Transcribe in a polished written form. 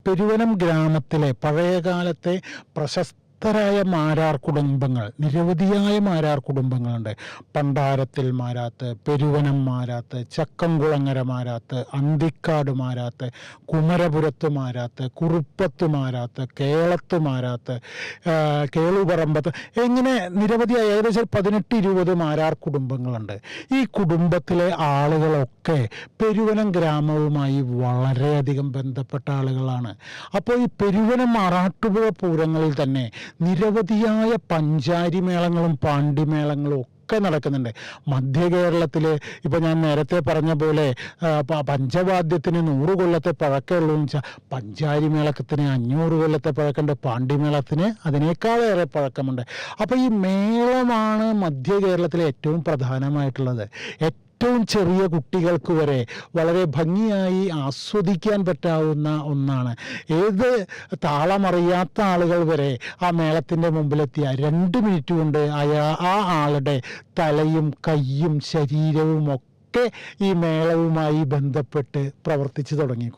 പെരുവനം ഗ്രാമത്തിലെ പഴയകാലത്തെ പ്രശസ്തരായ മാരാർ കുടുംബങ്ങൾ, നിരവധിയായ മാരാർ കുടുംബങ്ങളുണ്ട്. പണ്ടാരത്തിൽ മാരാത്ത്, പെരുവനം മാരാത്ത്, ചക്കംകുളങ്ങര മാരാത്ത്, അന്തിക്കാട് മാരാത്ത്, കുമരപുരത്ത് മാരാത്ത്, കുറുപ്പത്ത് മാരാത്ത്, കേളത്ത് മാരാത്ത്, കേളുപറമ്പത്ത്, ഇങ്ങനെ നിരവധിയായ ഏകദേശം 18-20 മാരാർ കുടുംബങ്ങളുണ്ട്. ഈ കുടുംബത്തിലെ ആളുകളൊക്കെ പെരുവനം ഗ്രാമവുമായി വളരെയധികം ബന്ധപ്പെട്ട ആളുകളാണ്. അപ്പോൾ ഈ പെരുവനം ആറാട്ടുപുഴ പൂരങ്ങളിൽ തന്നെ നിരവധിയായ പഞ്ചാരി മേളങ്ങളും പാണ്ടിമേളങ്ങളും ഒക്കെ നടക്കുന്നുണ്ട്. മധ്യ കേരളത്തിൽ ഇപ്പോൾ ഞാൻ നേരത്തെ പറഞ്ഞ പോലെ പഞ്ചവാദ്യത്തിന് 100 കൊല്ലത്തെ പഴക്കമുള്ളൂ എന്ന് വെച്ചാൽ പഞ്ചാരി മേളത്തിന് 500 കൊല്ലത്തെ പഴക്കമുണ്ട്, പാണ്ടിമേളത്തിന് അതിനേക്കാളേറെ പഴക്കമുണ്ട്. അപ്പോൾ ഈ മേളമാണ് മധ്യ കേരളത്തിലെ ഏറ്റവും പ്രധാനമായിട്ടുള്ളത്. ഏറ്റവും ചെറിയ കുട്ടികൾക്ക് വരെ വളരെ ഭംഗിയായി ആസ്വദിക്കാൻ പറ്റാവുന്ന ഒന്നാണ്. ഏത് താളമറിയാത്ത ആളുകൾ വരെ ആ മേളത്തിൻ്റെ മുമ്പിലെത്തിയ 2 മിനിറ്റ് കൊണ്ട് ആ ആളുടെ തലയും കയ്യും ശരീരവും ഒക്കെ ഈ മേളവുമായി ബന്ധപ്പെട്ട് പ്രവർത്തിച്ചു തുടങ്ങിക്കും.